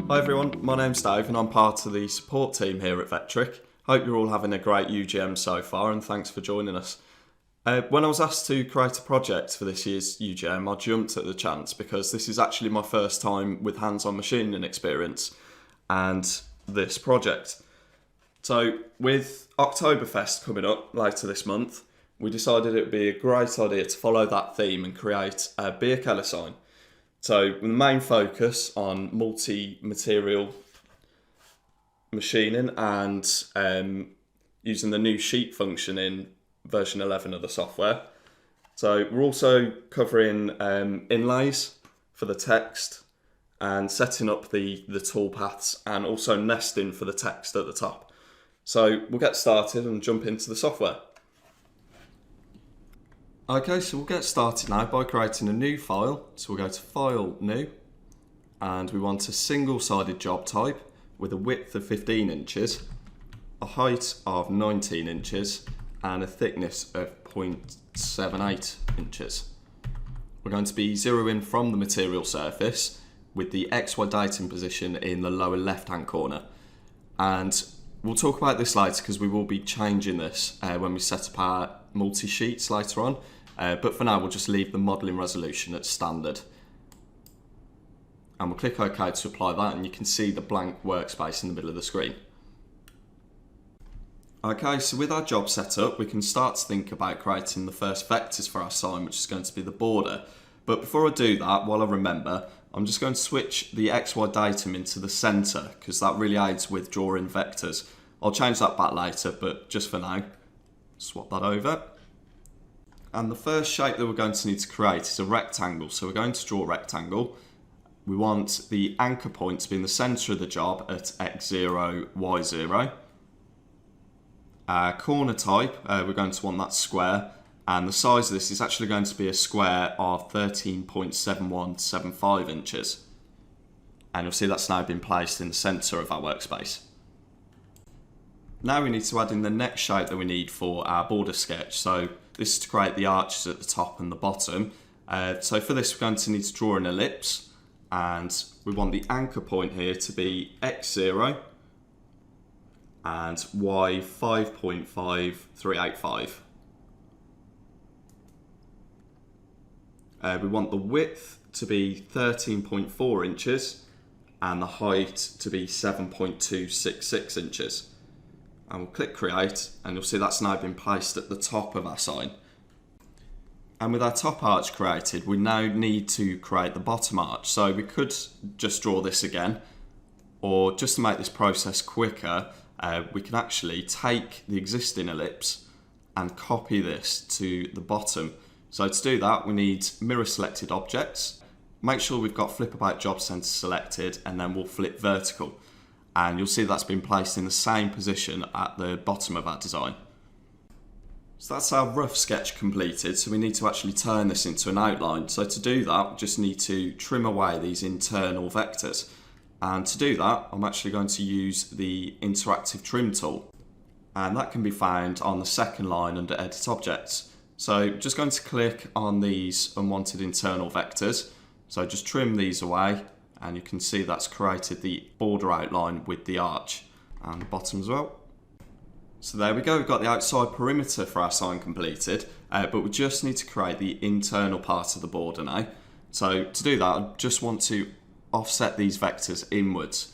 Hi everyone, my name's Dave and I'm part of the support team here at Vectric. Hope you're all having a great UGM so far and thanks for joining us. When I was asked to create a project for this year's UGM, I jumped at the chance because this is actually my first time with hands-on machining experience and this project. So with Oktoberfest coming up later this month, we decided it would be a great idea to follow that theme and create a beer keller sign. So with the main focus on multi-material machining and using the new sheet function in version 11 of the software. So we're also covering inlays for the text and setting up the toolpaths and also nesting for the text at the top. So we'll get started and jump into the software. Okay, so we'll get started now by creating a new file. So we'll go to File, New, and we want a single-sided job type with a width of 15 inches, a height of 19 inches, and a thickness of 0.78 inches. We're going to be zeroing from the material surface with the XY datum position in the lower left-hand corner. And we'll talk about this later because we will be changing this when we set up our multi-sheets later on. But for now, we'll just leave the modelling resolution at standard. And we'll click OK to apply that, and you can see the blank workspace in the middle of the screen. Okay, so with our job set up, we can start to think about creating the first vectors for our sign, which is going to be the border. But before I do that, while I remember, I'm just going to switch the XY datum into the centre, because that really aids with drawing vectors. I'll change that back later, but just for now, swap that over. And the first shape that we're going to need to create is a rectangle. So we're going to draw a rectangle. We want the anchor point to be in the centre of the job at x0, y0. Corner type, we're going to want that square. And the size of this is actually going to be a square of 13.7175 inches. And you'll see that's now been placed in the centre of our workspace. Now we need to add in the next shape that we need for our border sketch. So this is to create the arches at the top and the bottom. So for this, we're going to need to draw an ellipse, and we want the anchor point here to be x0 and y 5.5385. We want the width to be 13.4 inches and the height to be 7.266 inches. And we'll click create, and you'll see that's now been placed at the top of our sign. And with our top arch created, we now need to create the bottom arch. So we could just draw this again, or just to make this process quicker, we can actually take the existing ellipse and copy this to the bottom. So to do that, we need mirror selected objects. Make sure we've got flip about job center selected, and then we'll flip vertical. And you'll see that's been placed in the same position at the bottom of our design. So that's our rough sketch completed, so we need to actually turn this into an outline. So to do that, we just need to trim away these internal vectors. And to do that, I'm actually going to use the interactive trim tool. And that can be found on the second line under Edit Objects. So just going to click on these unwanted internal vectors. So just trim these away. And you can see that's created the border outline with the arch and the bottom as well. So there we go, we've got the outside perimeter for our sign completed, but we just need to create the internal part of the border now. So to do that, I just want to offset these vectors inwards.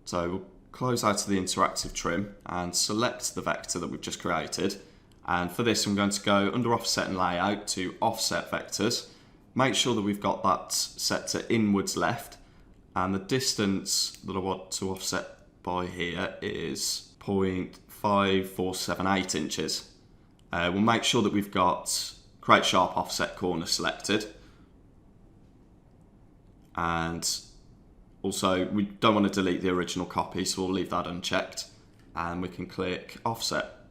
So we'll close out of the interactive trim and select the vector that we've just created. And for this, I'm going to go under Offset and Layout to Offset Vectors. Make sure that we've got that set to inwards left. And the distance that I want to offset by here is 0.5478 inches. We'll make sure that we've got Create Sharp Offset Corner selected. And also, we don't want to delete the original copy, so we'll leave that unchecked. And we can click Offset.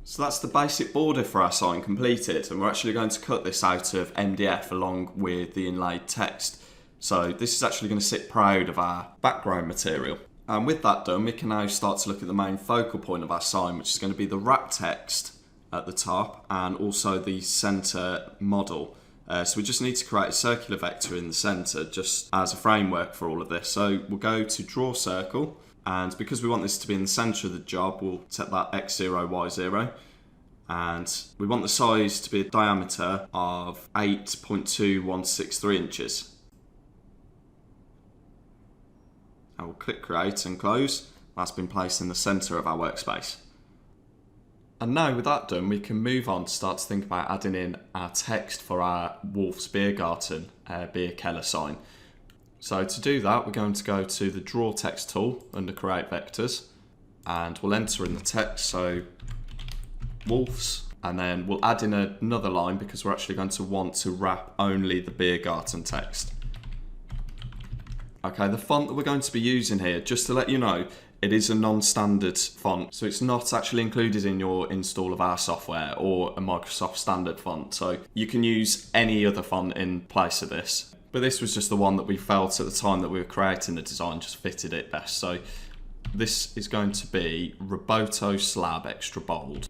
So that's the basic border for our sign completed. And we're actually going to cut this out of MDF along with the inlaid text. So this is actually going to sit proud of our background material. And with that done, we can now start to look at the main focal point of our sign, which is going to be the wrap text at the top and also the center model. So we just need to create a circular vector in the center just as a framework for all of this. So we'll go to draw circle, and because we want this to be in the center of the job, we'll set that x0, y0. And we want the size to be a diameter of 8.2163 inches. I will click create and close. That's been placed in the center of our workspace. And now with that done, we can move on to start to think about adding in our text for our Wolf's Biergarten beer Keller sign. So to do that, we're going to go to the Draw Text tool under Create Vectors, and we'll enter in the text, so Wolf's, and then we'll add in another line because we're actually going to want to wrap only the Biergarten text. Okay, the font that we're going to be using here, just to let you know, it is a non-standard font, so it's not actually included in your install of our software or a Microsoft standard font. So you can use any other font in place of this. But this was just the one that we felt at the time that we were creating the design just fitted it best. So this is going to be Roboto Slab Extra Bold.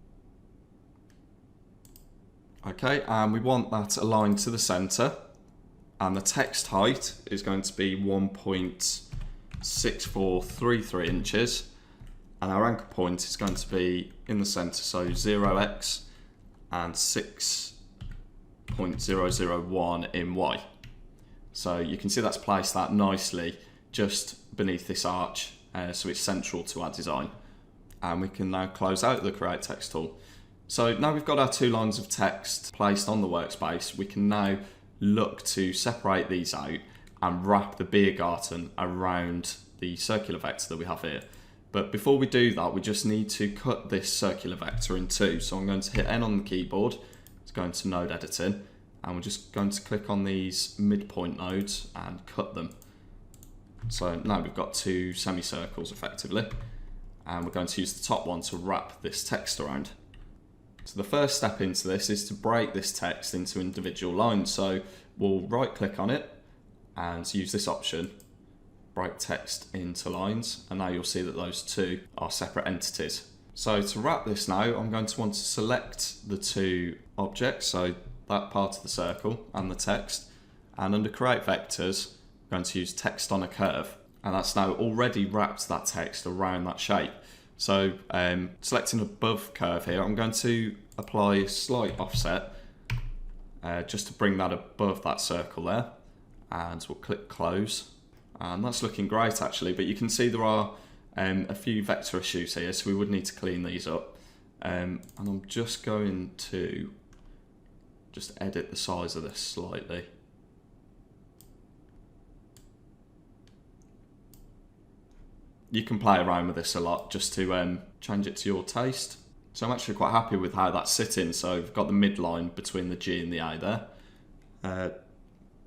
Okay, and we want that aligned to the center. And the text height is going to be 1.6433 inches, and our anchor point is going to be in the center, so 0x and 6.001 in y. So you can see that's placed that nicely just beneath this arch, so it's central to our design. And we can now close out the Create Text tool. So now we've got our two lines of text placed on the workspace, we can now look to separate these out and wrap the Biergarten around the circular vector that we have here. But before we do that, we just need to cut this circular vector in two. So I'm going to hit N on the keyboard, it's going to node editing, and we're just going to click on these midpoint nodes and cut them. So now we've got two semicircles effectively, and we're going to use the top one to wrap this text around. So the first step into this is to break this text into individual lines. So we'll right click on it and use this option, break text into lines, and now you'll see that those two are separate entities. So to wrap this now, I'm going to want to select the two objects, so that part of the circle and the text, and under Create Vectors, I'm going to use Text on a Curve, and that's now already wrapped that text around that shape. So selecting above curve here, I'm going to apply a slight offset just to bring that above that circle there, and we'll click close, and that's looking great actually, but you can see there are a few vector issues here, so we would need to clean these up, and I'm just going to edit the size of this slightly. You can play around with this a lot just to change it to your taste. So I'm actually quite happy with how that's sitting. So we've got the midline between the G and the A there.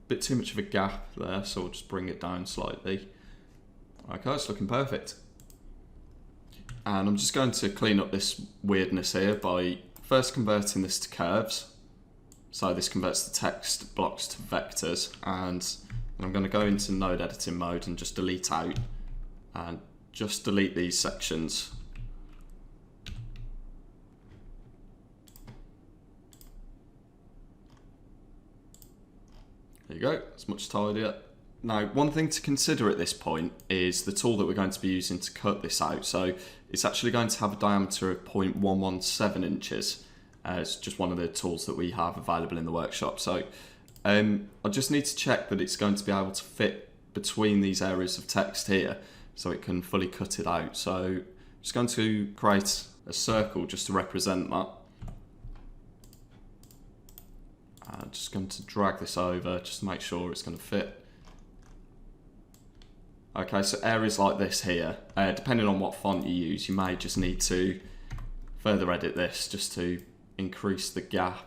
Bit too much of a gap there, so we'll just bring it down slightly. Okay, it's looking perfect. And I'm just going to clean up this weirdness here by first converting this to curves. So this converts the text blocks to vectors, and I'm going to go into node editing mode and just delete out and just delete these sections. There you go, it's much tidier. Now, one thing to consider at this point is the tool that we're going to be using to cut this out. So it's actually going to have a diameter of 0.117 inches. It's just one of the tools that we have available in the workshop. So I just need to check that it's going to be able to fit between these areas of text here, so it can fully cut it out. So I'm just going to create a circle just to represent that. I'm just going to drag this over just to make sure it's going to fit. Okay, so areas like this here, depending on what font you use, you may just need to further edit this just to increase the gap,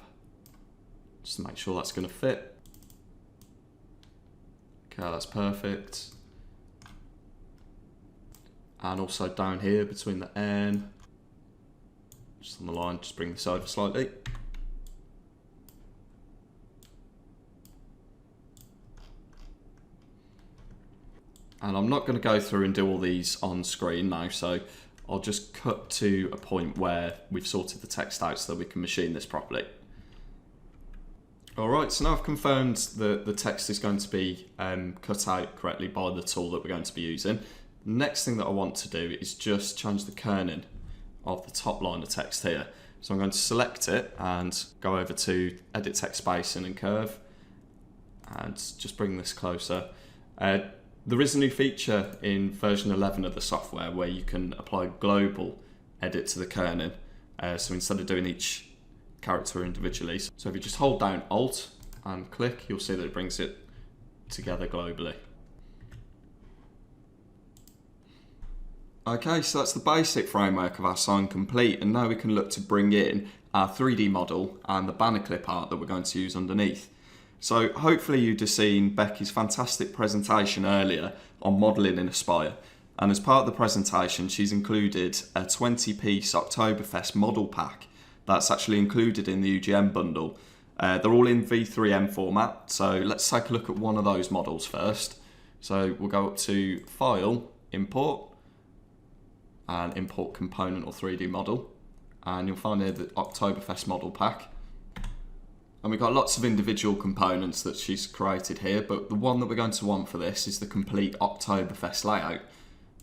just to make sure that's going to fit. Okay, that's perfect. And also down here between the N, just on the line, just bring this over slightly. And I'm not going to go through and do all these on screen now, so I'll just cut to a point where we've sorted the text out so that we can machine this properly. Alright, so now I've confirmed that the text is going to be cut out correctly by the tool that we're going to be using. The next thing that I want to do is just change the kerning of the top line of text here. So I'm going to select it and go over to Edit Text Spacing and Curve and just bring this closer. There is a new feature in version 11 of the software where you can apply global edit to the kerning. So instead of doing each character individually, so if you just hold down Alt and click, you'll see that it brings it together globally. Okay, so that's the basic framework of our sign complete, and now we can look to bring in our 3D model and the banner clip art that we're going to use underneath. So hopefully you've just seen Becky's fantastic presentation earlier on modelling in Aspire, and as part of the presentation she's included a 20-piece Oktoberfest model pack that's actually included in the UGM bundle. They're all in V3M format, so let's take a look at one of those models first. So we'll go up to File, Import, and Import Component or 3D Model, and you'll find here the Oktoberfest model pack. And we've got lots of individual components that she's created here, but the one that we're going to want for this is the complete Oktoberfest layout.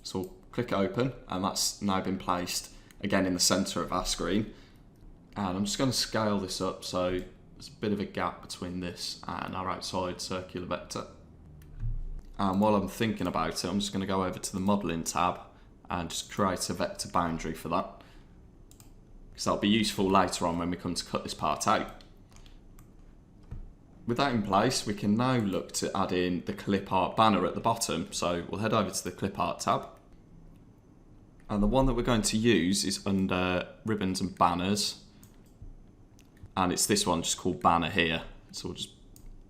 So we'll click Open, and that's now been placed again in the centre of our screen. And I'm just going to scale this up so there's a bit of a gap between this and our outside circular vector. And while I'm thinking about it, I'm just going to go over to the Modelling tab and just create a vector boundary for that, because that'll be useful later on when we come to cut this part out. With that in place, we can now look to add in the clip art banner at the bottom. So we'll head over to the clip art tab, and the one that we're going to use is under ribbons and banners, and it's this one just called banner here. So we'll just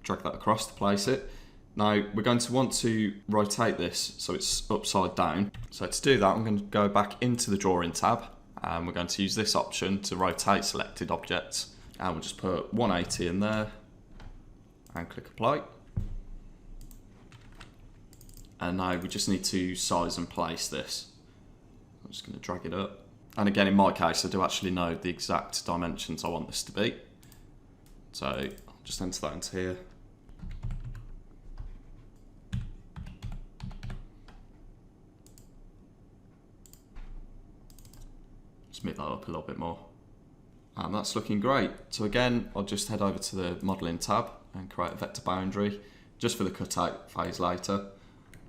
drag that across to place it. Now we're going to want to rotate this so it's upside down. So to do that, I'm going to go back into the drawing tab, and we're going to use this option to rotate selected objects, and we'll just put 180 in there and click apply. And now we just need to size and place this. I'm just going to drag it up. And again, in my case, I do actually know the exact dimensions I want this to be. So I'll just enter that into here. Just move that up a little bit more. And that's looking great. So again, I'll just head over to the modelling tab and create a vector boundary just for the cutout phase later.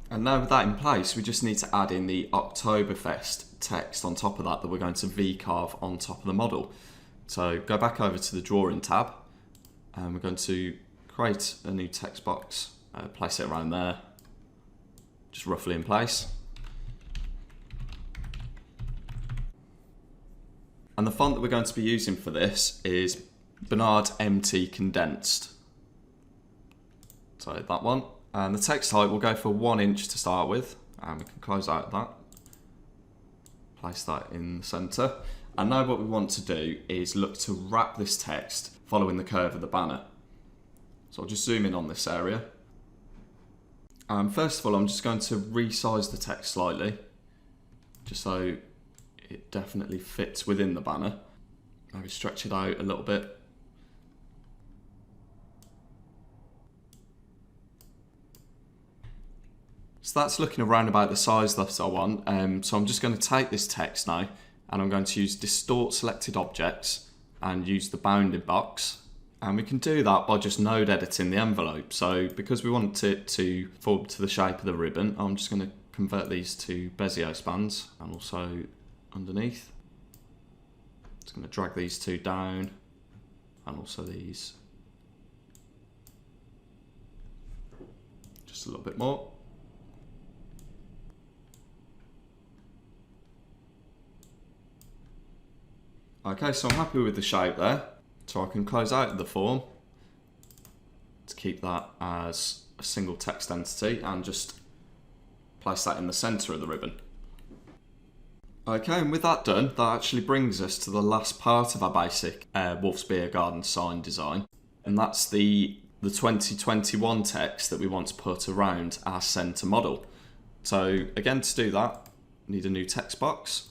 And now with that in place, we just need to add in the Oktoberfest text on top of that we're going to VCarve on top of the model. So go back over to the drawing tab, and we're going to create a new text box, place it around there, just roughly in place. And the font that we're going to be using for this is Bernard MT Condensed. So that one. And the text height will go for 1 inch to start with, and we can close out that. Place that in the centre. And now what we want to do is look to wrap this text following the curve of the banner. So I'll just zoom in on this area. First of all, I'm just going to resize the text slightly, just so it definitely fits within the banner. Maybe stretch it out a little bit. So that's looking around about the size that I want. So I'm just going to take this text now, and I'm going to use Distort Selected Objects and use the bounding box. And we can do that by just node editing the envelope. So because we want it to form to the shape of the ribbon, I'm just going to convert these to Bezier spans, and also underneath. Just going to drag these two down, and also these. Just a little bit more. Okay, so I'm happy with the shape there, so I can close out the form to keep that as a single text entity and just place that in the centre of the ribbon. Okay, and with that done, that actually brings us to the last part of our basic Wolf's Beer Garden sign design, and that's the 2021 text that we want to put around our centre model. So again, to do that, we need a new text box.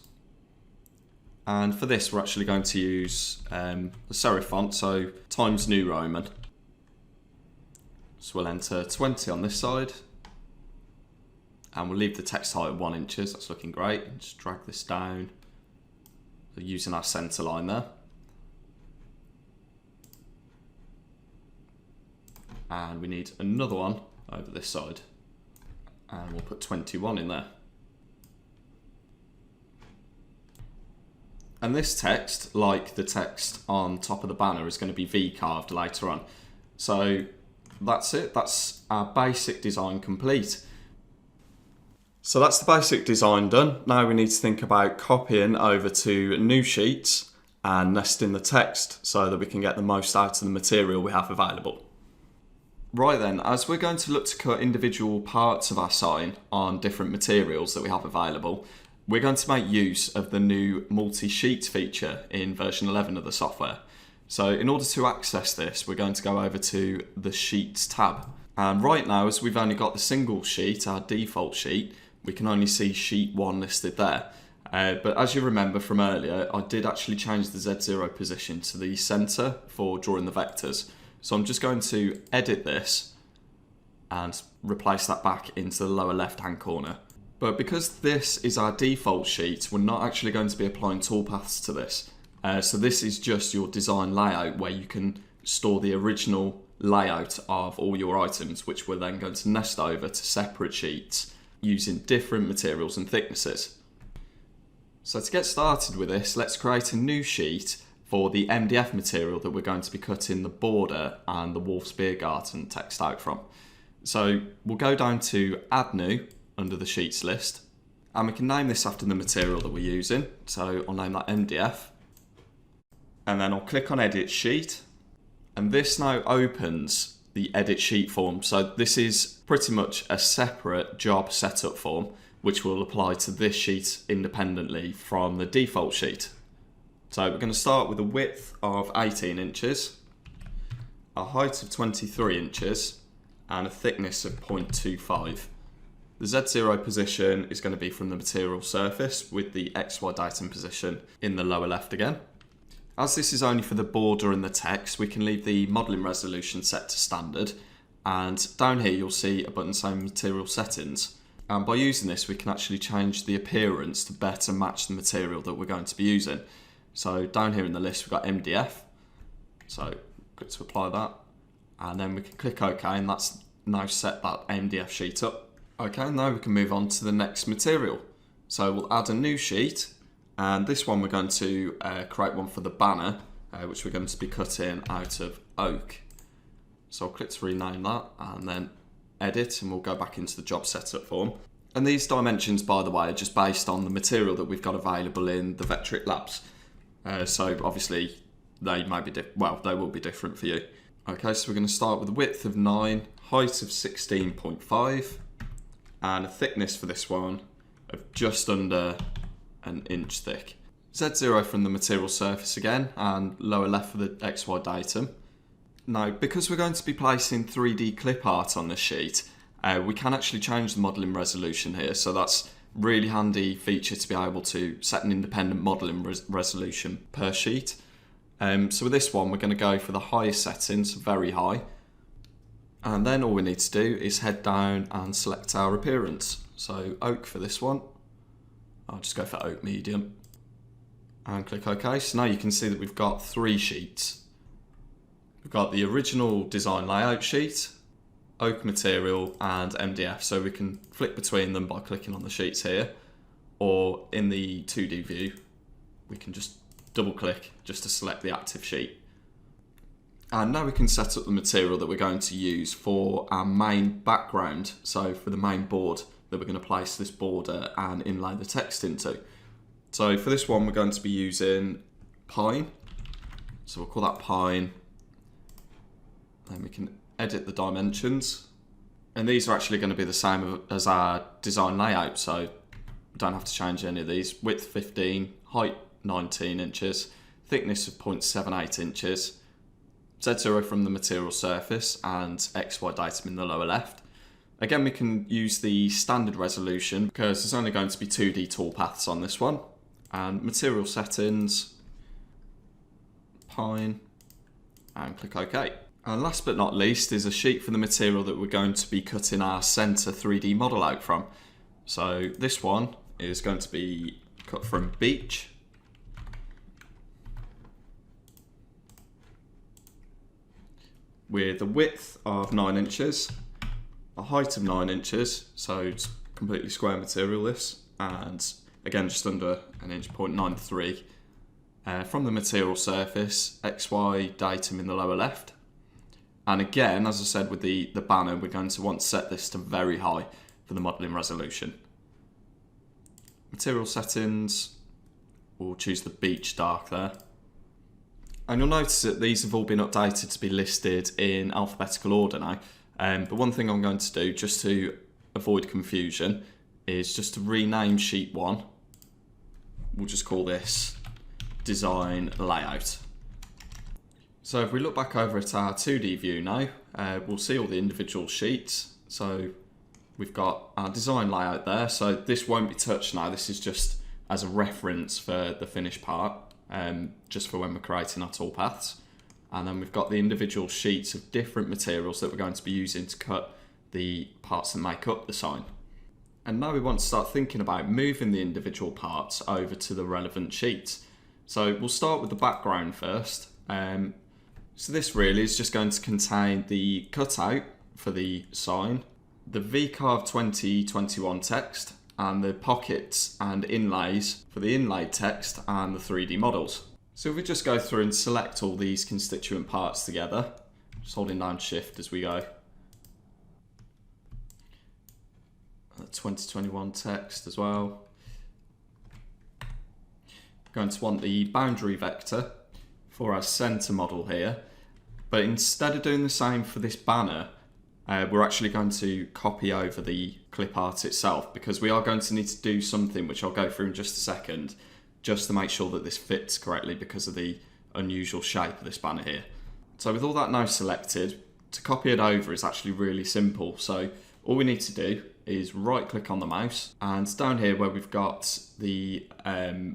And for this, we're actually going to use the serif font, so Times New Roman. So we'll enter 20 on this side. And we'll leave the text height at 1 inches. That's looking great. And just drag this down using our center line there. And we need another one over this side. And we'll put 21 in there. And this text, like the text on top of the banner, is going to be VCarved later on. So that's it. That's our basic design complete. So that's the basic design done. Now we need to think about copying over to new sheets and nesting the text so that we can get the most out of the material we have available. Right then, as we're going to look to cut individual parts of our sign on different materials that we have available, we're going to make use of the new Multisheet feature in version 11 of the software. So in order to access this, we're going to go over to the Sheets tab. And right now, as we've only got the single sheet, our default sheet, we can only see sheet 1 listed there. But as you remember from earlier, I did actually change the Z0 position to the center for drawing the vectors. So I'm just going to edit this and replace that back into the lower left-hand corner. But because this is our default sheet, we're not actually going to be applying toolpaths to this. So this is just your design layout where you can store the original layout of all your items, which we're then going to nest over to separate sheets using different materials and thicknesses. So to get started with this, let's create a new sheet for the MDF material that we're going to be cutting the border and the Wolf's Beer Garden text out from. So we'll go down to Add New under the Sheets list, and we can name this after the material that we're using. So I'll name that MDF, and then I'll click on Edit Sheet, and this now opens the Edit Sheet form. So this is pretty much a separate job setup form which will apply to this sheet independently from the default sheet. So we're going to start with a width of 18 inches, a height of 23 inches, and a thickness of 0.25. The Z0 position is going to be from the material surface, with the XY datum position in the lower left again. As this is only for the border and the text, we can leave the modelling resolution set to standard, and down here you'll see a button saying material settings. And by using this, we can actually change the appearance to better match the material that we're going to be using. So down here in the list, we've got MDF. So good to apply that. And then we can click OK, and that's now set that MDF sheet up. Okay, now we can move on to the next material. So we'll add a new sheet, and this one we're going to create one for the banner, which we're going to be cutting out of oak. So I'll click to rename that, and then edit, and we'll go back into the job setup form. And these dimensions, by the way, are just based on the material that we've got available in the Vectric labs. So obviously they may be they will be different for you. Okay, so we're going to start with a width of 9, height of 16.5, and a thickness for this one of just under an inch thick. Z0 from the material surface again, and lower left for the XY datum. Now, because we're going to be placing 3D clip art on this sheet, we can actually change the modelling resolution here, so that's a really handy feature to be able to set an independent modelling resolution per sheet. So with this one, we're going to go for the highest settings, very high. And then all we need to do is head down and select our appearance. So oak for this one. I'll just go for oak medium. And click OK. So now you can see that we've got 3 sheets. We've got the original design layout sheet, oak material, and MDF. So we can flick between them by clicking on the sheets here. Or in the 2D view, we can just double click just to select the active sheet. And now we can set up the material that we're going to use for our main background. So for the main board that we're going to place this border and inlay the text into. So for this one, we're going to be using pine. So we'll call that pine. Then we can edit the dimensions. And these are actually going to be the same as our design layout. So we don't have to change any of these. Width 15, height 19 inches, thickness of 0.78 inches. Z0 from the material surface and XY datum in the lower left. Again, we can use the standard resolution because there's only going to be 2D toolpaths on this one. And material settings, pine, and click OK. And last but not least is a sheet for the material that we're going to be cutting our centre 3D model out from. So this one is going to be cut from beech. With a width of 9 inches, a height of 9 inches, so it's completely square material this, and again just under an inch, 0.93. From the material surface, XY datum in the lower left. And again, as I said with the banner, we're going to want to set this to very high for the modelling resolution. Material settings, we'll choose the beech dark there. And you'll notice that these have all been updated to be listed in alphabetical order now. But one thing I'm going to do, just to avoid confusion, is just to rename sheet 1. We'll just call this design layout. So if we look back over at our 2D view now, we'll see all the individual sheets. So we've got our design layout there. So this won't be touched now. This is just as a reference for the finished part, just for when we're creating our toolpaths. And then we've got the individual sheets of different materials that we're going to be using to cut the parts that make up the sign. And now we want to start thinking about moving the individual parts over to the relevant sheets. So we'll start with the background first. So this really is just going to contain the cutout for the sign, the VCarve 2021 text, and the pockets and inlays for the inlaid text and the 3D models. So if we just go through and select all these constituent parts together, just holding down Shift as we go. The 2021 text as well. Going to want the boundary vector for our centre model here, but instead of doing the same for this banner, we're actually going to copy over the clip art itself, because we are going to need to do something which I'll go through in just a second, just to make sure that this fits correctly because of the unusual shape of this banner here. So with all that now selected, to copy it over is actually really simple. So all we need to do is right click on the mouse, and down here where we've got the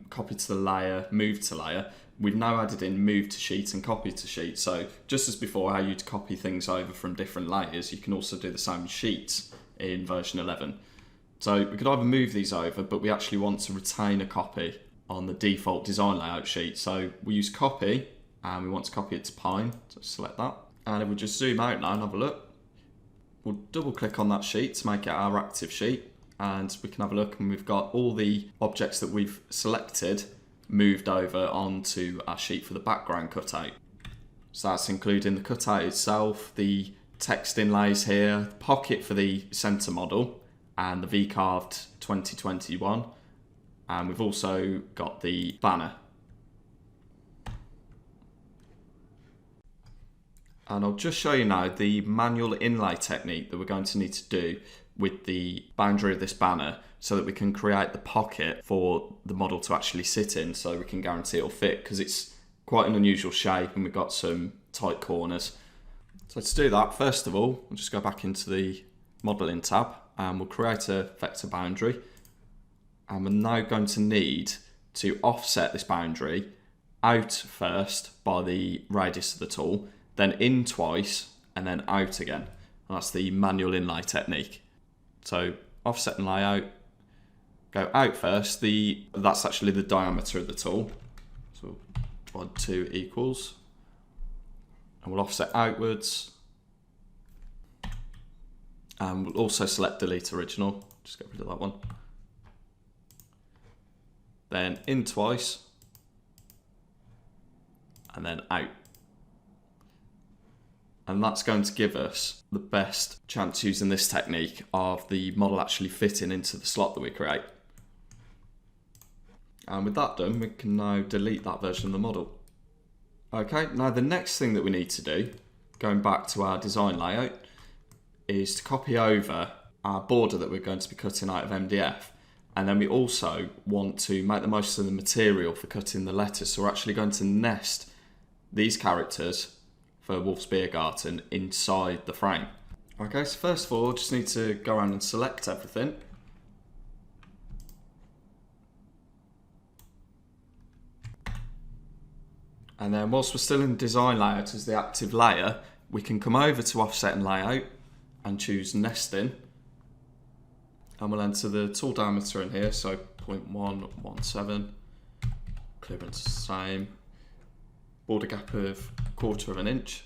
copy to the layer, move to layer, we've now added in move to sheet and copy to sheet. So just as before how you'd copy things over from different layers, you can also do the same sheets in version 11. So we could either move these over, but we actually want to retain a copy on the default design layout sheet. So we use copy, and we want to copy it to Pine, so select that. And if we just zoom out now and have a look, we'll double click on that sheet to make it our active sheet, and we can have a look, and we've got all the objects that we've selected moved over onto our sheet for the background cutout. So that's including the cutout itself, the text inlays here, pocket for the centre model, and the VCarved 2021, and we've also got the banner. And I'll just show you now the manual inlay technique that we're going to need to do with the boundary of this banner, so that we can create the pocket for the model to actually sit in, so we can guarantee it'll fit, because it's quite an unusual shape and we've got some tight corners. So to do that, first of all, we'll just go back into the modeling tab and we'll create a vector boundary. And we're now going to need to offset this boundary out first by the radius of the tool, then in twice, and then out again. And that's the manual inlay technique. So offset and layout, go out first. That's actually the diameter of the tool. So divide 2 equals. And we'll offset outwards. And we'll also select delete original. Just get rid of that one. Then in twice. And then out. And that's going to give us the best chance using this technique of the model actually fitting into the slot that we create. And with that done, we can now delete that version of the model. Okay, now the next thing that we need to do, going back to our design layout, is to copy over our border that we're going to be cutting out of MDF. And then we also want to make the most of the material for cutting the letters. So we're actually going to nest these characters for Wolf's Biergarten inside the frame. Okay, so first of all, just need to go around and select everything. And then whilst we're still in design layout as the active layer, we can come over to offset and layout and choose nesting, and we'll enter the tool diameter in here, so 0.117, clearance same, border gap of 1/4 of an inch.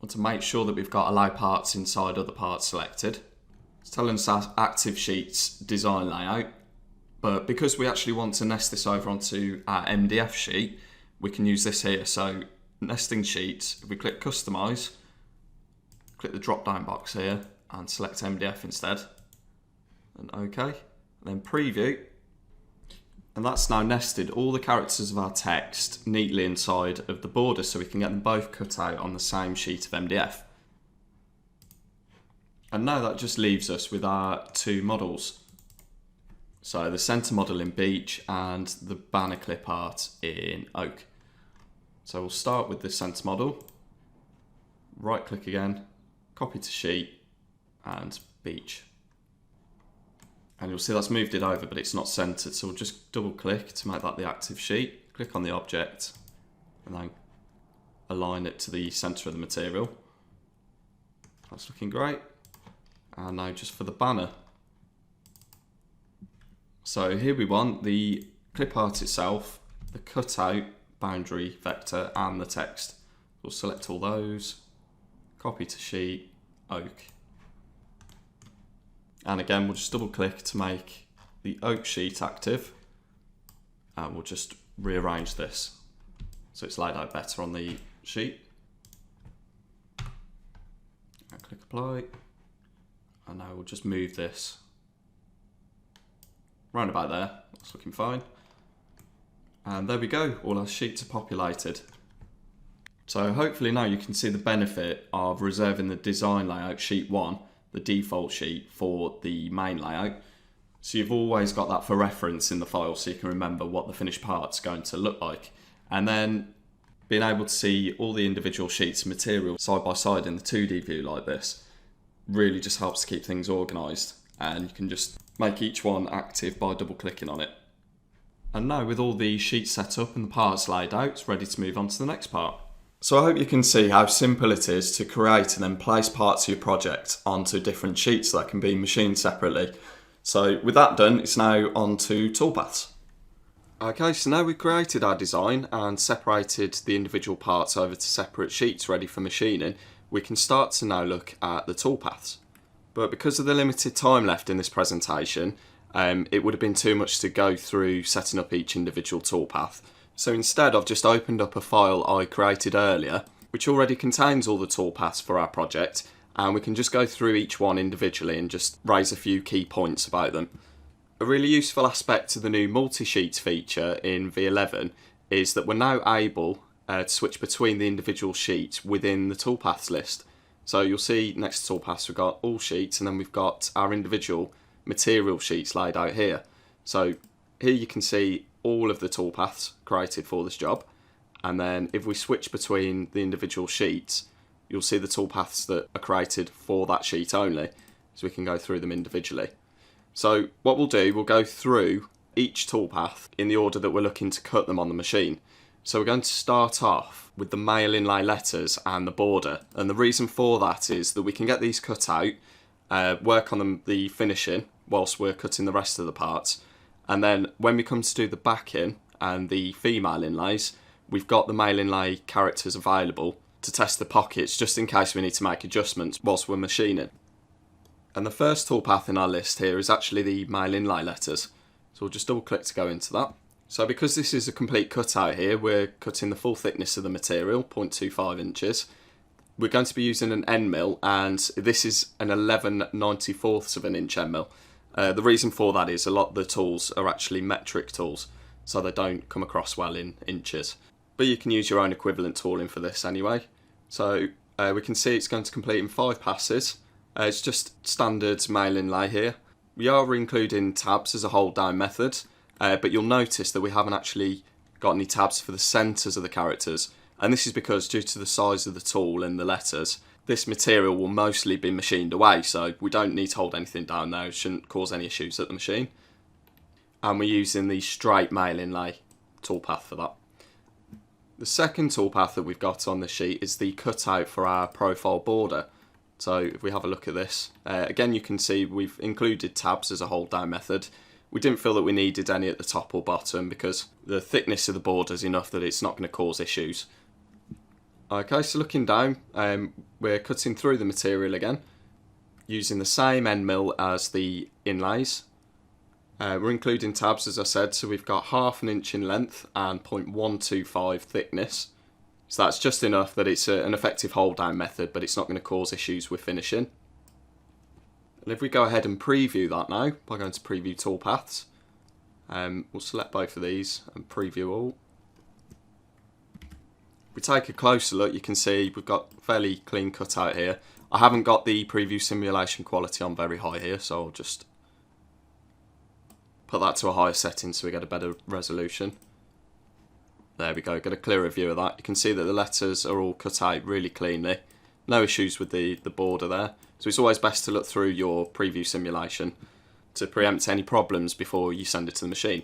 Want to make sure that we've got allow parts inside other parts selected. It's telling us our active sheets design layout, but because we actually want to nest this over onto our MDF sheet, we can use this here. So nesting sheets, if we click customize, click the drop down box here and select MDF instead, and OK, and then preview, and that's now nested all the characters of our text neatly inside of the border, so we can get them both cut out on the same sheet of MDF. And now that just leaves us with our two models. So the centre model in beech and the banner clip art in oak. So we'll start with the centre model, right click again, copy to sheet and beech. And you'll see that's moved it over, but it's not centered. So we'll just double click to make that the active sheet, click on the object and then align it to the center of the material. That's looking great. And now just for the banner. So here we want the clip art itself, the cutout, boundary, vector and the text. We'll select all those, copy to sheet, oak. And again, we'll just double click to make the oak sheet active, and we'll just rearrange this so it's laid out better on the sheet. And click apply, and now we'll just move this round about there. That's looking fine. And there we go, all our sheets are populated. So hopefully now you can see the benefit of reserving the design layout sheet 1, the default sheet, for the main layout. So you've always got that for reference in the file, so you can remember what the finished part's going to look like. And then being able to see all the individual sheets of material side by side in the 2D view like this really just helps to keep things organised, and you can just make each one active by double clicking on it. And now with all the sheets set up and the parts laid out, it's ready to move on to the next part. So I hope you can see how simple it is to create and then place parts of your project onto different sheets that can be machined separately. So with that done, it's now on to Toolpaths. Okay, so now we've created our design and separated the individual parts over to separate sheets ready for machining, we can start to now look at the toolpaths. But because of the limited time left in this presentation, it would have been too much to go through setting up each individual toolpath. So instead I've just opened up a file I created earlier, which already contains all the toolpaths for our project, and we can just go through each one individually and just raise a few key points about them. A really useful aspect of the new Multisheet feature in V11 is that we're now able to switch between the individual sheets within the toolpaths list. So you'll see next to toolpaths we've got all sheets, and then we've got our individual material sheets laid out here. So here you can see all of the toolpaths created for this job, and then if we switch between the individual sheets, you'll see the toolpaths that are created for that sheet only, so we can go through them individually. So what we'll do, we'll go through each toolpath in the order that we're looking to cut them on the machine. So we're going to start off with the male inlay letters and the border, and the reason for that is that we can get these cut out, work on them, the finishing, whilst we're cutting the rest of the parts. And then when we come to do the backing and the female inlays, we've got the male inlay characters available to test the pockets just in case we need to make adjustments whilst we're machining. And the first toolpath in our list here is actually the male inlay letters. So we'll just double click to go into that. So because this is a complete cutout here, we're cutting the full thickness of the material, 0.25 inches. We're going to be using an end mill, and this is an 11/94 of an inch end mill. The reason for that is a lot of the tools are actually metric tools, so they don't come across well in inches. But you can use your own equivalent tooling for this anyway. So we can see it's going to complete in 5 passes. It's just standard male inlay here. We are including tabs as a hold down method, but you'll notice that we haven't actually got any tabs for the centres of the characters. And this is because due to the size of the tool and the letters, this material will mostly be machined away, so we don't need to hold anything down there. It shouldn't cause any issues at the machine. And we're using the straight male inlay toolpath for that. The second toolpath that we've got on the sheet is the cutout for our profile border. So if we have a look at this, again you can see we've included tabs as a hold down method. We didn't feel that we needed any at the top or bottom because the thickness of the border is enough that it's not going to cause issues. Okay, so looking down, we're cutting through the material again, using the same end mill as the inlays. We're including tabs, as I said, so we've got 1/2 inch in length and 0.125 thickness. So that's just enough that it's an effective hold down method, but it's not going to cause issues with finishing. And if we go ahead and preview that now, by going to preview toolpaths, we'll select both of these and preview all. If we take a closer look, you can see we've got fairly clean cutout here. I haven't got the preview simulation quality on very high here, so I'll just put that to a higher setting so we get a better resolution. There we go, get a clearer view of that. You can see that the letters are all cut out really cleanly. No issues with the border there. So it's always best to look through your preview simulation to preempt any problems before you send it to the machine.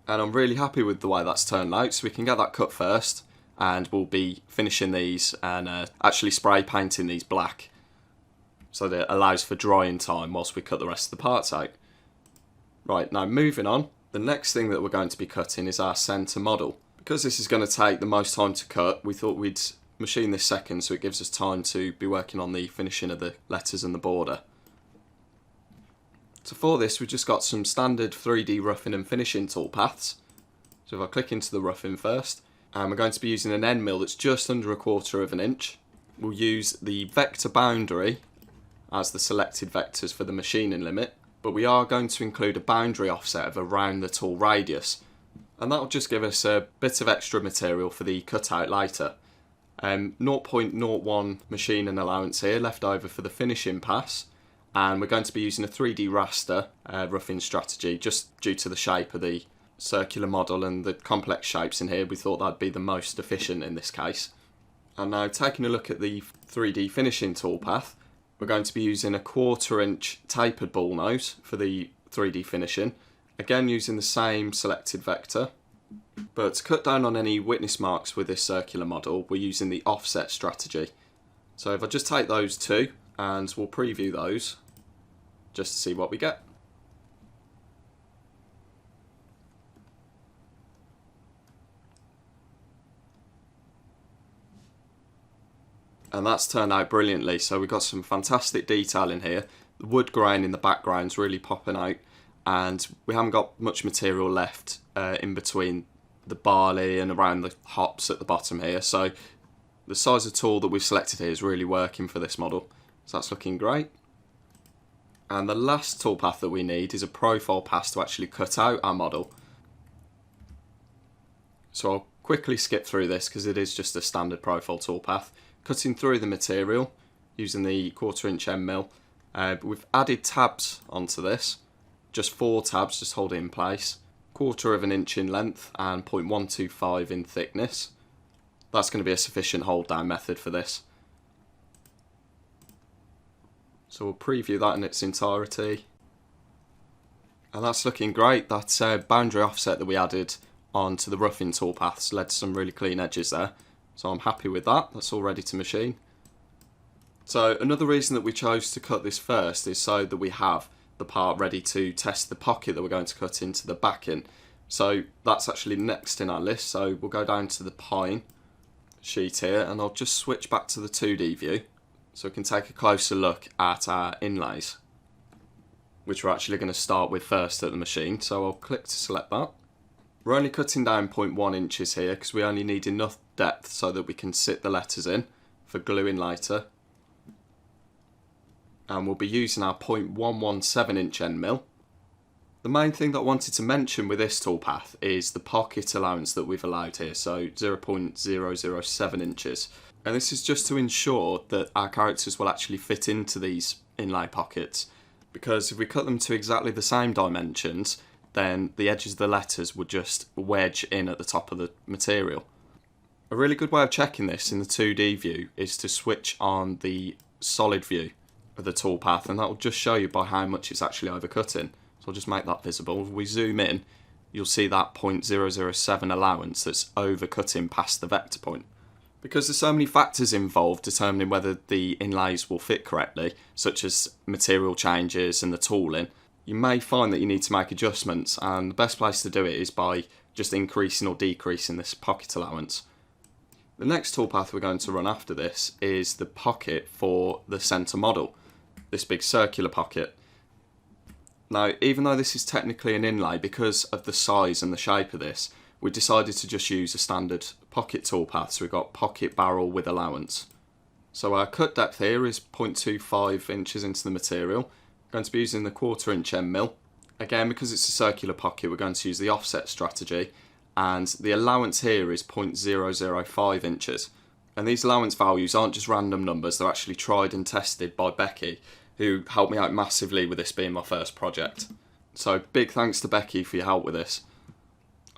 And I'm really happy with the way that's turned out, so we can get that cut first and we'll be finishing these and actually spray painting these black so that it allows for drying time whilst we cut the rest of the parts out. Right, now moving on, the next thing that we're going to be cutting is our centre model. Because this is going to take the most time to cut, we thought we'd machine this second so it gives us time to be working on the finishing of the letters and the border. So for this we've just got some standard 3D roughing and finishing toolpaths. So if I click into the roughing first, and we're going to be using an end mill that's just under 1/4 inch. We'll use the vector boundary as the selected vectors for the machining limit, but we are going to include a boundary offset of around the tool radius, and that'll just give us a bit of extra material for the cutout later. 0.01 machining allowance here left over for the finishing pass, and we're going to be using a 3D raster roughing strategy just due to the shape of the circular model and the complex shapes in here. We thought that'd be the most efficient in this case. And now taking a look at the 3D finishing toolpath, we're going to be using a 1/4 inch tapered ball nose for the 3D finishing, again using the same selected vector. But to cut down on any witness marks with this circular model, we're using the offset strategy. So if I just take those two and we'll preview those just to see what we get. And that's turned out brilliantly, so we've got some fantastic detail in here. The wood grain in the background's really popping out, and we haven't got much material left in between the barley and around the hops at the bottom here, so the size of tool that we've selected here is really working for this model, so that's looking great. And the last toolpath that we need is a profile pass to actually cut out our model. So I'll quickly skip through this because it is just a standard profile toolpath. Cutting through the material using the 1/4 inch end mill. But we've added tabs onto this, just 4 tabs, just hold it in place. 1/4 inch in length and 0.125 in thickness. That's going to be a sufficient hold down method for this. So we'll preview that in its entirety. And that's looking great. That boundary offset that we added onto the roughing toolpaths led to some really clean edges there. So I'm happy with that, that's all ready to machine. So another reason that we chose to cut this first is so that we have the part ready to test the pocket that we're going to cut into the backing. So that's actually next in our list, so we'll go down to the pine sheet here and I'll just switch back to the 2D view so we can take a closer look at our inlays, which we're actually going to start with first at the machine. So I'll click to select that. We're only cutting down 0.1 inches here because we only need enough depth so that we can sit the letters in for gluing later. And we'll be using our 0.117 inch end mill. The main thing that I wanted to mention with this toolpath is the pocket allowance that we've allowed here, so 0.007 inches. And this is just to ensure that our characters will actually fit into these inlay pockets, because if we cut them to exactly the same dimensions, then the edges of the letters would just wedge in at the top of the material. A really good way of checking this in the 2D view is to switch on the solid view of the toolpath, and that will just show you by how much it's actually overcutting. So I'll just make that visible. If we zoom in, you'll see that 0.007 allowance that's overcutting past the vector point. Because there's so many factors involved determining whether the inlays will fit correctly, such as material changes and the tooling, you may find that you need to make adjustments, and the best place to do it is by just increasing or decreasing this pocket allowance. The next toolpath we're going to run after this is the pocket for the centre model, this big circular pocket. Now, even though this is technically an inlay, because of the size and the shape of this, we decided to just use a standard pocket toolpath, so we've got pocket barrel with allowance. So our cut depth here is 0.25 inches into the material. We're going to be using the 1/4 inch end mill. Again, because it's a circular pocket, we're going to use the offset strategy, and the allowance here is 0.005 inches. And these allowance values aren't just random numbers, they're actually tried and tested by Becky, who helped me out massively with this being my first project. So big thanks to Becky for your help with this.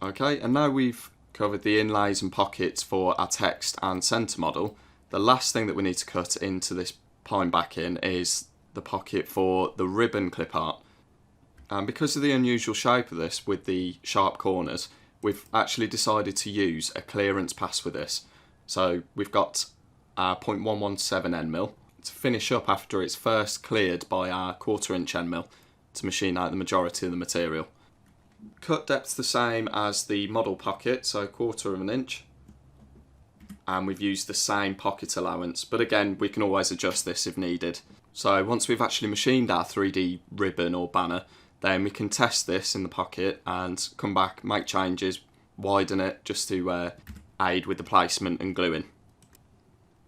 Okay, and now we've covered the inlays and pockets for our text and centre model, the last thing that we need to cut into this pine backing is the pocket for the ribbon clip art. And because of the unusual shape of this with the sharp corners, we've actually decided to use a clearance pass with this. So we've got our 0.117 end mill to finish up after it's first cleared by our 1/4 inch end mill to machine out the majority of the material. Cut depth's the same as the model pocket, so 1/4 inch. And we've used the same pocket allowance, but again we can always adjust this if needed. So once we've actually machined our 3D ribbon or banner, then we can test this in the pocket and come back, make changes, widen it just to aid with the placement and gluing.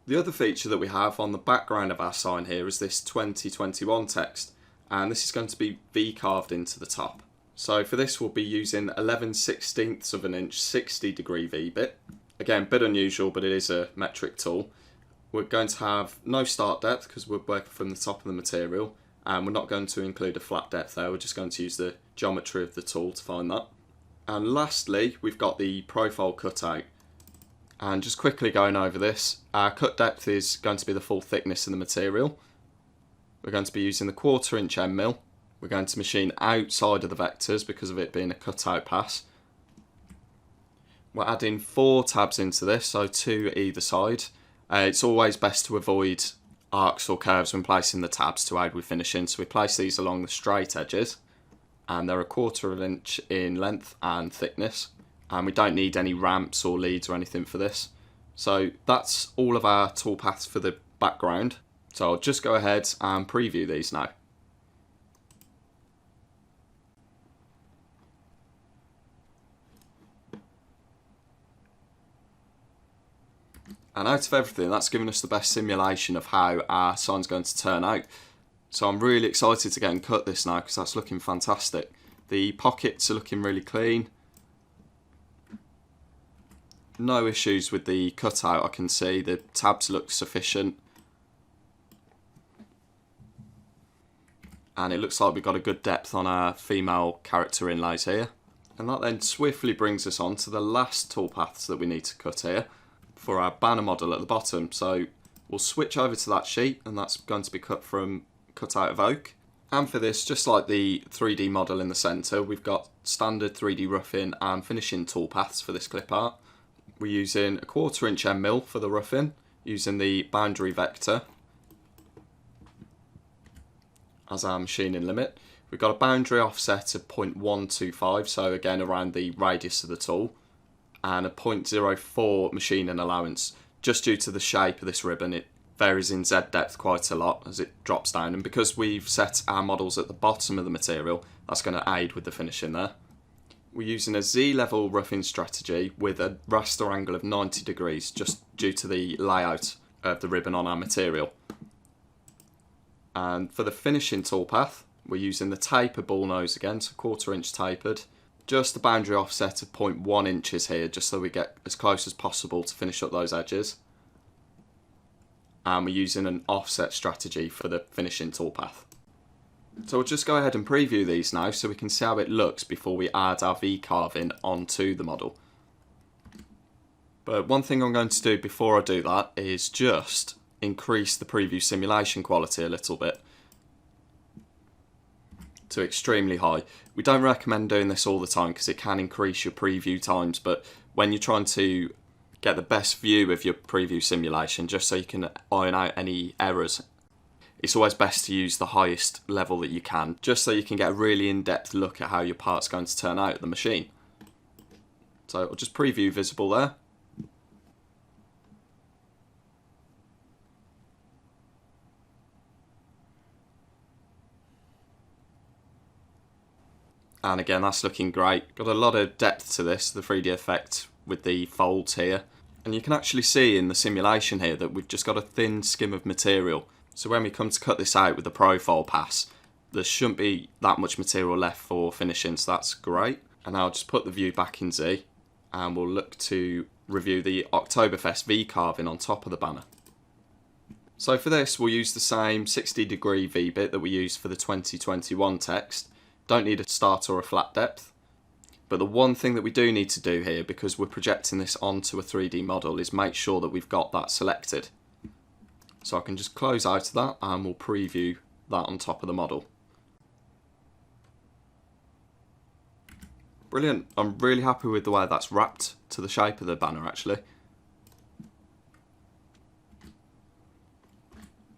The other feature that we have on the background of our sign here is this 2021 text, and this is going to be V-carved into the top. So for this we'll be using 11/16 of an inch 60° V-bit. Again, a bit unusual, but it is a metric tool. We're going to have no start depth because we're working from the top of the material, and we're not going to include a flat depth there, we're just going to use the geometry of the tool to find that. And lastly, we've got the profile cutout. And just quickly going over this, our cut depth is going to be the full thickness of the material. We're going to be using the 1/4 inch end mill. We're going to machine outside of the vectors because of it being a cutout pass. We're adding 4 tabs into this, so 2 either side. It's always best to avoid arcs or curves when placing the tabs to aid with finishing, so we place these along the straight edges, and they're 1/4 inch in length and thickness, and we don't need any ramps or leads or anything for this. So that's all of our toolpaths for the background, so I'll just go ahead and preview these now. And out of everything, that's given us the best simulation of how our sign's going to turn out. So I'm really excited to get and cut this now because that's looking fantastic. The pockets are looking really clean. No issues with the cutout, I can see. The tabs look sufficient. And it looks like we've got a good depth on our female character inlays here. And that then swiftly brings us on to the last toolpaths that we need to cut here for our banner model at the bottom. So we'll switch over to that sheet, and that's going to be cut out of oak. And for this, just like the 3D model in the centre, we've got standard 3D roughing and finishing toolpaths for this clip art. We're using a 1/4 inch end mill for the roughing, using the boundary vector as our machining limit. We've got a boundary offset of 0.125, so again around the radius of the tool, and a 0.04 machining allowance. Just due to the shape of this ribbon, it varies in Z depth quite a lot as it drops down, and because we've set our models at the bottom of the material, that's going to aid with the finishing there. We're using a Z level roughing strategy with a raster angle of 90 degrees just due to the layout of the ribbon on our material. And for the finishing toolpath, we're using the taper ball nose again, so 1/4 inch tapered. Just a boundary offset of 0.1 inches here, just so we get as close as possible to finish up those edges. And we're using an offset strategy for the finishing toolpath. So we'll just go ahead and preview these now so we can see how it looks before we add our V-carving onto the model. But one thing I'm going to do before I do that is just increase the preview simulation quality a little bit. to extremely high. We don't recommend doing this all the time because it can increase your preview times, but when you're trying to get the best view of your preview simulation, just so you can iron out any errors, it's always best to use the highest level that you can, just so you can get a really in-depth look at how your part's going to turn out at the machine. So I'll just preview visible there. And again, that's looking great. Got a lot of depth to this, the 3D effect with the folds here. And you can actually see in the simulation here that we've just got a thin skim of material. So when we come to cut this out with the profile pass, there shouldn't be that much material left for finishing, so that's great. And I'll just put the view back in Z, and we'll look to review the Oktoberfest V-carving on top of the banner. So for this, we'll use the same 60-degree V-bit that we used for the 2021 text. Don't need a start or a flat depth. But the one thing that we do need to do here, because we're projecting this onto a 3D model, is make sure that we've got that selected. So I can just close out of that and we'll preview that on top of the model. Brilliant. I'm really happy with the way that's wrapped to the shape of the banner actually.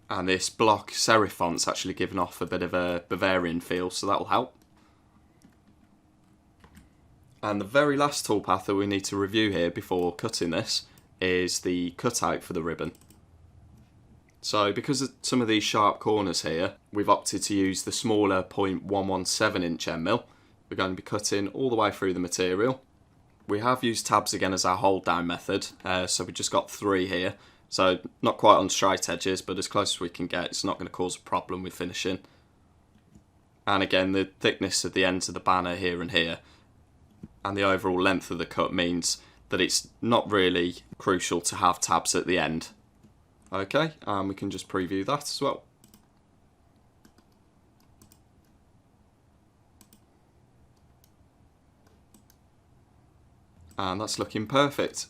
And this block serif font's actually giving off a bit of a Bavarian feel, so that'll help. And the very last toolpath that we need to review here before cutting this is the cutout for the ribbon. So because of some of these sharp corners here, we've opted to use the smaller 0.117 inch end mill. We're going to be cutting all the way through the material. We have used tabs again as our hold down method, so we've just got 3 here. So not quite on straight edges, but as close as we can get. It's not going to cause a problem with finishing. And again, the thickness of the ends of the banner here and here, and the overall length of the cut means that it's not really crucial to have tabs at the end. Okay, and we can just preview that as well. And that's looking perfect.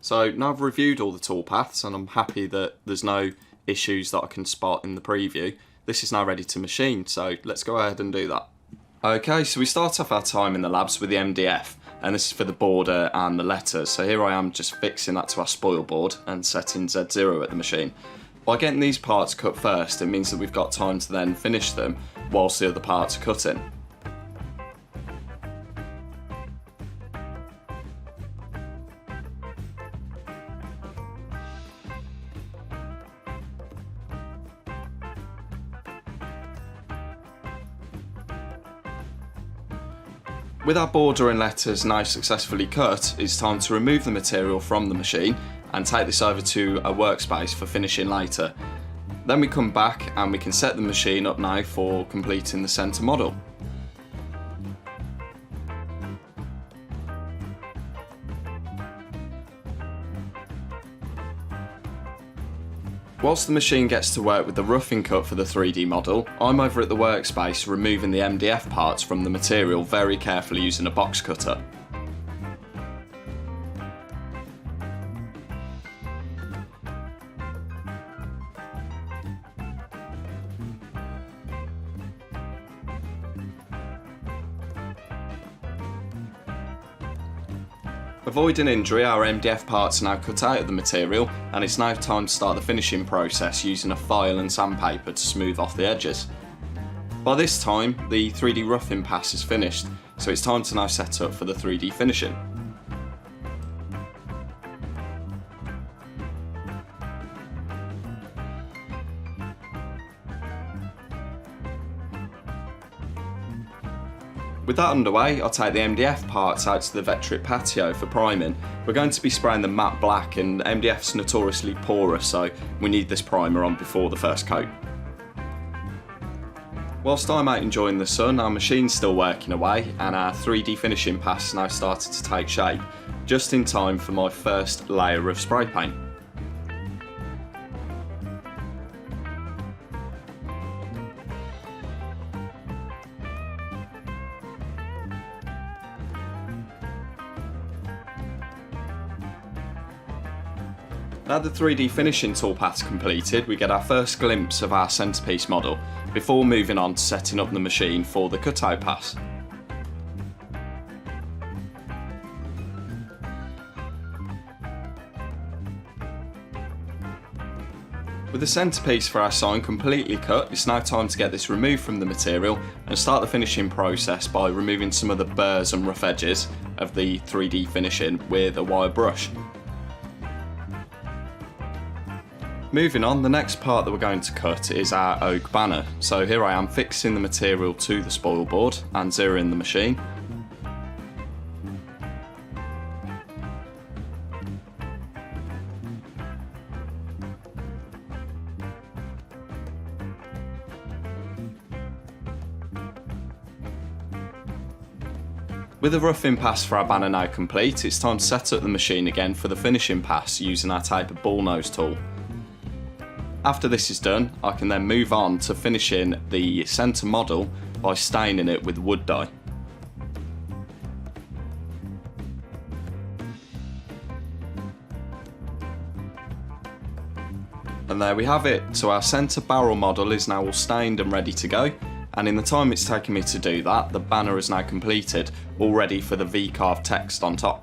So now I've reviewed all the toolpaths and I'm happy that there's no issues that I can spot in the preview. This is now ready to machine, so let's go ahead and do that. Okay, so we start off our time in the labs with the MDF, and this is for the border and the letters. So here I am just fixing that to our spoil board and setting Z0 at the machine. By getting these parts cut first, it means that we've got time to then finish them whilst the other parts are cutting. With our border and letters now successfully cut, it's time to remove the material from the machine and take this over to a workspace for finishing later. Then we come back and we can set the machine up now for completing the centre model. Whilst the machine gets to work with the roughing cut for the 3D model, I'm over at the workspace removing the MDF parts from the material very carefully using a box cutter. Avoiding injury, our MDF parts are now cut out of the material, and it's now time to start the finishing process using a file and sandpaper to smooth off the edges. By this time, the 3D roughing pass is finished, so it's time to now set up for the 3D finishing. With that underway, I'll take the MDF parts out to the Vectric patio for priming. We're going to be spraying them matte black, and MDF's notoriously porous, so we need this primer on before the first coat. Whilst I'm out enjoying the sun, our machine's still working away, and our 3D finishing pass now started to take shape, just in time for my first layer of spray paint. Now the 3D finishing toolpath's completed, we get our first glimpse of our centrepiece model. before moving on to setting up the machine for the cutout pass. With the centrepiece for our sign completely cut, it's now time to get this removed from the material and start the finishing process by removing some of the burrs and rough edges of the 3D finishing with a wire brush. Moving on, the next part that we're going to cut is our oak banner. So here I am fixing the material to the spoil board and zeroing the machine. With the roughing pass for our banner now complete, it's time to set up the machine again for the finishing pass using our taper ball nose tool. After this is done, I can then move on to finishing the centre model by staining it with wood dye. And there we have it, so our centre barrel model is now all stained and ready to go. And in the time it's taken me to do that, the banner is now completed, all ready for the VCarve text on top.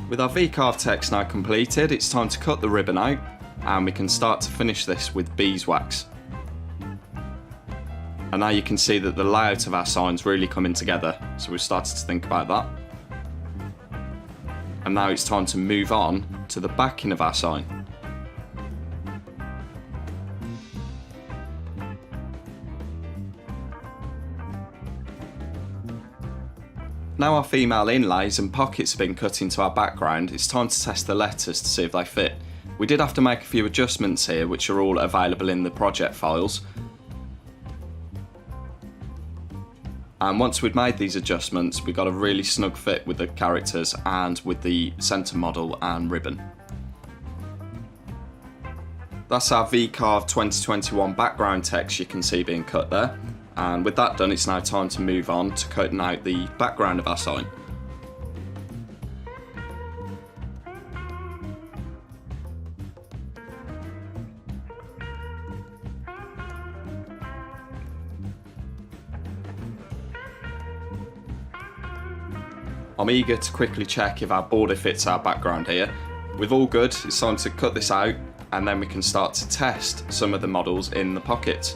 With our VCarve text now completed, it's time to cut the ribbon out and we can start to finish this with beeswax. And now you can see that the layout of our sign's really coming together, so we've started to think about that. And now it's time to move on to the backing of our sign. Now our female inlays and pockets have been cut into our background, it's time to test the letters to see if they fit. We did have to make a few adjustments here, which are all available in the project files. And once we'd made these adjustments, we got a really snug fit with the characters and with the centre model and ribbon. That's our VCarve 2021 background text you can see being cut there. And with that done, it's now time to move on to cutting out the background of our sign. I'm eager to quickly check if our border fits our background here. With all good, it's time to cut this out and then we can start to test some of the models in the pockets.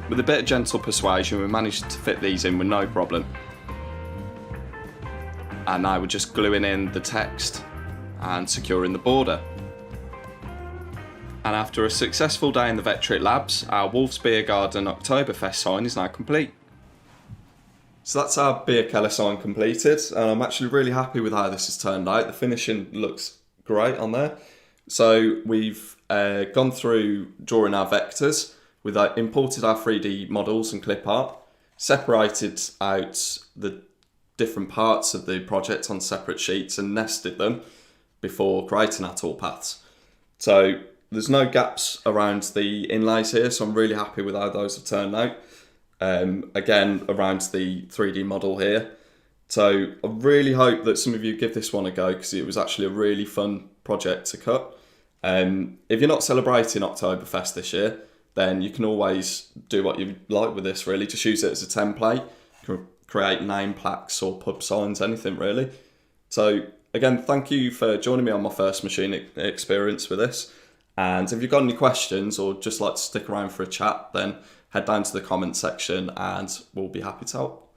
With a bit of gentle persuasion, we managed to fit these in with no problem. And now we're just gluing in the text and securing the border. And after a successful day in the Vectric labs, our Wolf's Beer Garden Oktoberfest sign is now complete. So that's our beer keller sign completed, and I'm actually really happy with how this has turned out. The finishing looks great on there. So we've gone through drawing our vectors. We've imported our 3D models and clip art, separated out the different parts of the project on separate sheets and nested them before creating our toolpaths. So there's no gaps around the inlays here, so I'm really happy with how those have turned out. Again, around the 3D model here. So I really hope that some of you give this one a go because it was actually a really fun project to cut. If you're not celebrating Oktoberfest this year, then you can always do what you like with this really. Just use it as a template. You can create name plaques or pub signs, anything really. So again, thank you for joining me on my first machine experience with this. And if you've got any questions or just like to stick around for a chat, then head down to the comment section and we'll be happy to help.